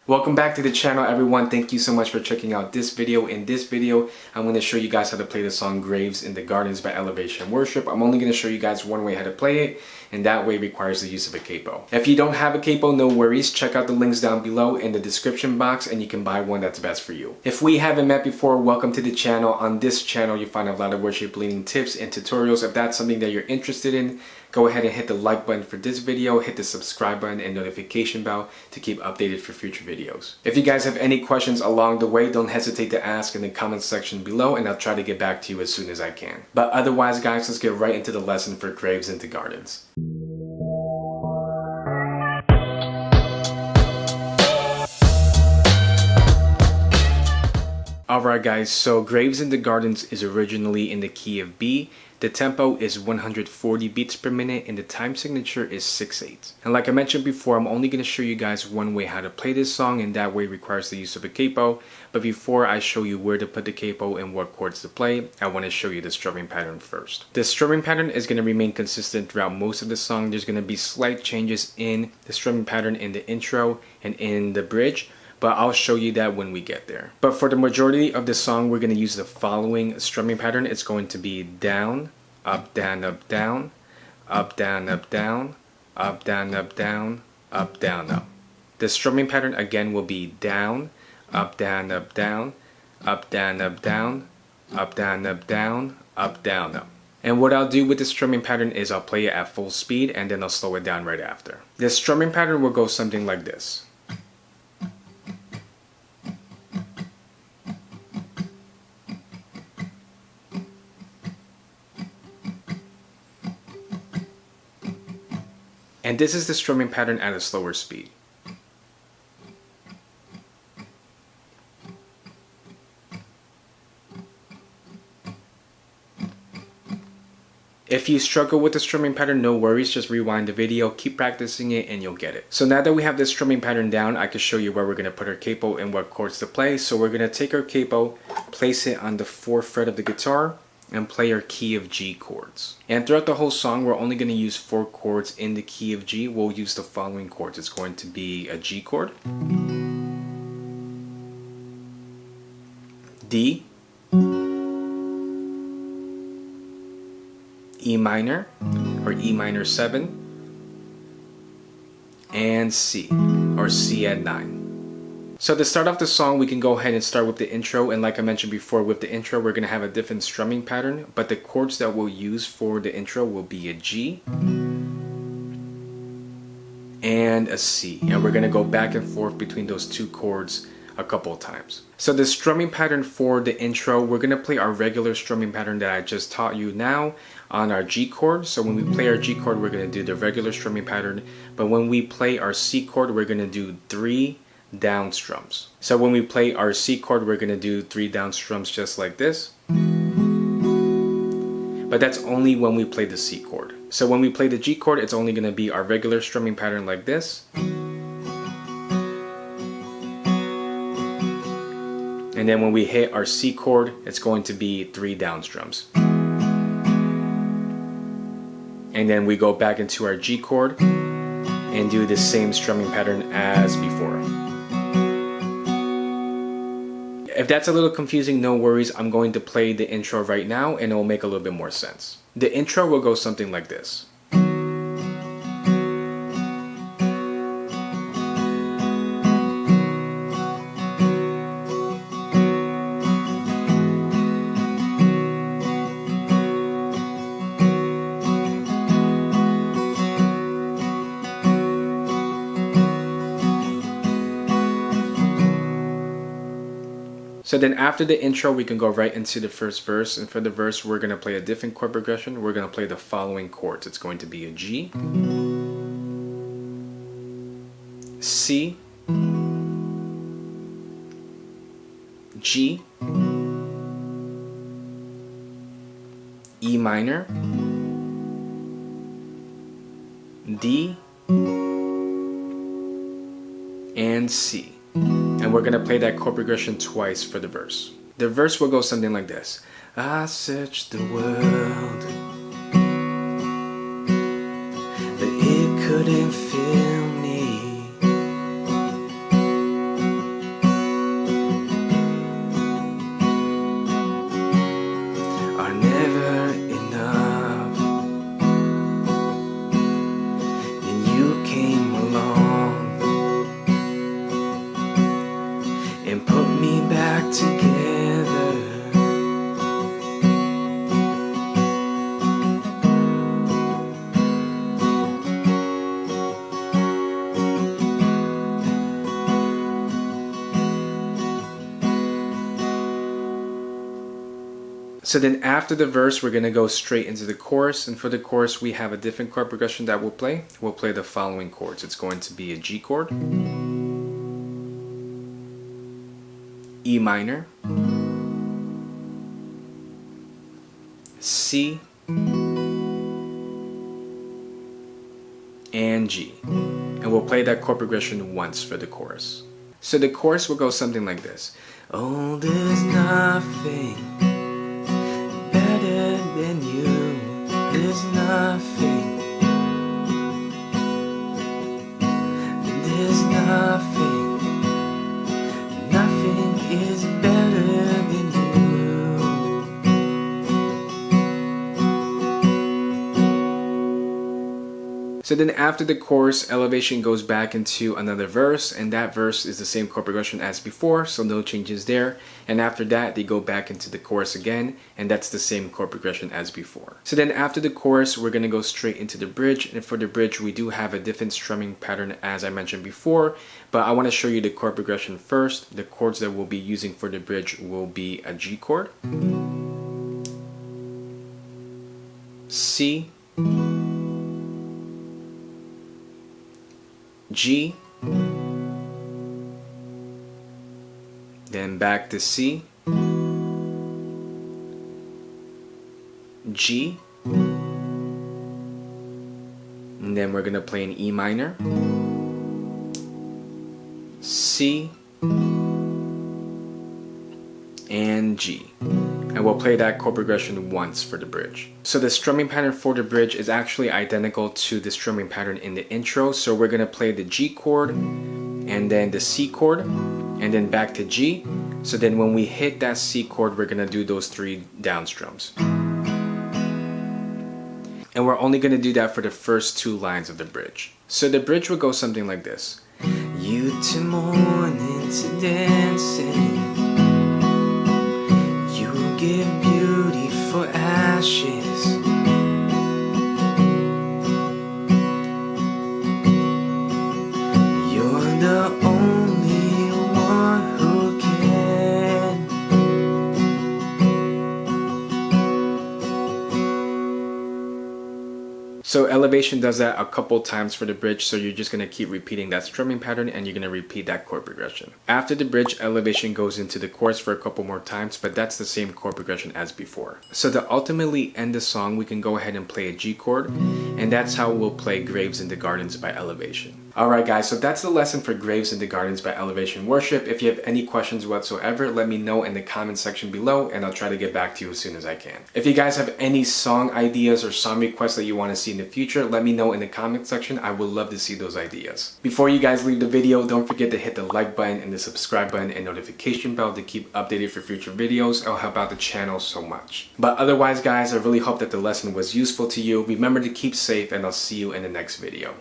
Welcome back to the channel, everyone. Thank you so much for checking out this video. In this video, I'm going to show you guys how to play the song Graves in the Gardens by Elevation Worship. I'm only going to show you guys one way how to play it, and that way requires the use of a capo. If you don't have a capo, no worries. Check out the links down below in the description box and you can buy one that's best for you. If we haven't met before, welcome to the channel. On this channel, you find a lot of worship leading tips and tutorials. If that's something that you're interested in, go ahead and hit the like button for this video, hit the subscribe button and notification bell to keep updated for future videos. If you guys have any questions along the way, don't hesitate to ask in the comment section below and I'll try to get back to you as soon as I can. But otherwise guys, let's get right into the lesson for Graves into Gardens. Alright guys, so Graves in the Gardens is originally in the key of B. The tempo is 140 beats per minute and the time signature is 6/8. And like I mentioned before, I'm only going to show you guys one way how to play this song, and that way requires the use of a capo. But before I show you where to put the capo and what chords to play, I want to show you the strumming pattern first. The strumming pattern is going to remain consistent throughout most of the song. There's going to be slight changes in the strumming pattern in the intro and in the bridge, but I'll show you that when we get there. But for the majority of the song, we're going to use the following strumming pattern. It's going to be down, up, down, up, down, up, down, up, down, up, down, up, down, up, down, up. The strumming pattern again will be down, up, down, up, down, up, down, up, down, up, down, up, down, up, down, up. And what I'll do with the strumming pattern is I'll play it at full speed and then I'll slow it down right after. The strumming pattern will go something like this. And this is the strumming pattern at a slower speed. If you struggle with the strumming pattern, no worries, just rewind the video, keep practicing it and you'll get it. So now that we have this strumming pattern down, I can show you where we're going to put our capo and what chords to play. So we're going to take our capo, place it on the 4th fret of the guitar, and play our key of G chords. And throughout the whole song, we're only going to use 4 chords in the key of G. We'll use the following chords. It's going to be a G chord, D, E minor or E minor 7, and C or C at 9. So to start off the song, we can go ahead and start with the intro, and like I mentioned before, with the intro we're going to have a different strumming pattern, but the chords that we'll use for the intro will be a G and a C, and we're going to go back and forth between those two chords a couple of times. So the strumming pattern for the intro, we're going to play our regular strumming pattern that I just taught you now on our G chord. So when we play our G chord, we're going to do the regular strumming pattern, but when we play our C chord, we're going to do 3 down strums. So when we play our C chord, we're going to do 3 down strums just like this. But that's only when we play the C chord. So when we play the G chord, it's only going to be our regular strumming pattern like this. And then when we hit our C chord, it's going to be 3 down strums. And then we go back into our G chord and do the same strumming pattern as before. If that's a little confusing, no worries. I'm going to play the intro right now and it will make a little bit more sense. The intro will go something like this. So then after the intro, we can go right into the first verse. And for the verse, we're going to play a different chord progression. We're going to play the following chords. It's going to be a G, C, G, E minor, D, and C. And we're going to play that chord progression twice for the verse. The verse will go something like this. I searched the world, but it couldn't fill me. So then after the verse, we're gonna go straight into the chorus, and for the chorus, we have a different chord progression that we'll play. We'll play the following chords. It's going to be a G chord, E minor, C, and G. And we'll play that chord progression once for the chorus. So the chorus will go something like this. Oh, there's nothing better than you. There's nothing. There's nothing. Nothing is better than you. So then after the chorus, Elevation goes back into another verse, and that verse is the same chord progression as before, so no changes there. And after that, they go back into the chorus again, and that's the same chord progression as before. So then after the chorus, we're gonna go straight into the bridge, and for the bridge, we do have a different strumming pattern as I mentioned before, but I wanna show you the chord progression first. The chords that we'll be using for the bridge will be a G chord, C, G, then back to C, G, and then we're gonna play an E minor, C, and G. And we'll play that chord progression once for the bridge. So the strumming pattern for the bridge is actually identical to the strumming pattern in the intro. So we're gonna play the G chord, and then the C chord, and then back to G. So then when we hit that C chord, we're gonna do those 3 down strums. And we're only gonna do that for the first 2 lines of the bridge. So the bridge will go something like this. You to morning to dancing, give beauty for ashes. You're the only one who can. So Elevation does that a couple times for the bridge, so you're just gonna keep repeating that strumming pattern and you're gonna repeat that chord progression. After the bridge, Elevation goes into the chorus for a couple more times, but that's the same chord progression as before. So to ultimately end the song, we can go ahead and play a G chord, and that's how we'll play Graves in the Gardens by Elevation. Alright guys, so that's the lesson for Graves in the Gardens by Elevation Worship. If you have any questions whatsoever, let me know in the comment section below and I'll try to get back to you as soon as I can. If you guys have any song ideas or song requests that you want to see in the future, let me know in the comment section. I would love to see those ideas. Before you guys leave the video, don't forget to hit the like button and the subscribe button and notification bell to keep updated for future videos. It'll help out the channel so much. But otherwise guys, I really hope that the lesson was useful to you. Remember to keep safe and I'll see you in the next video.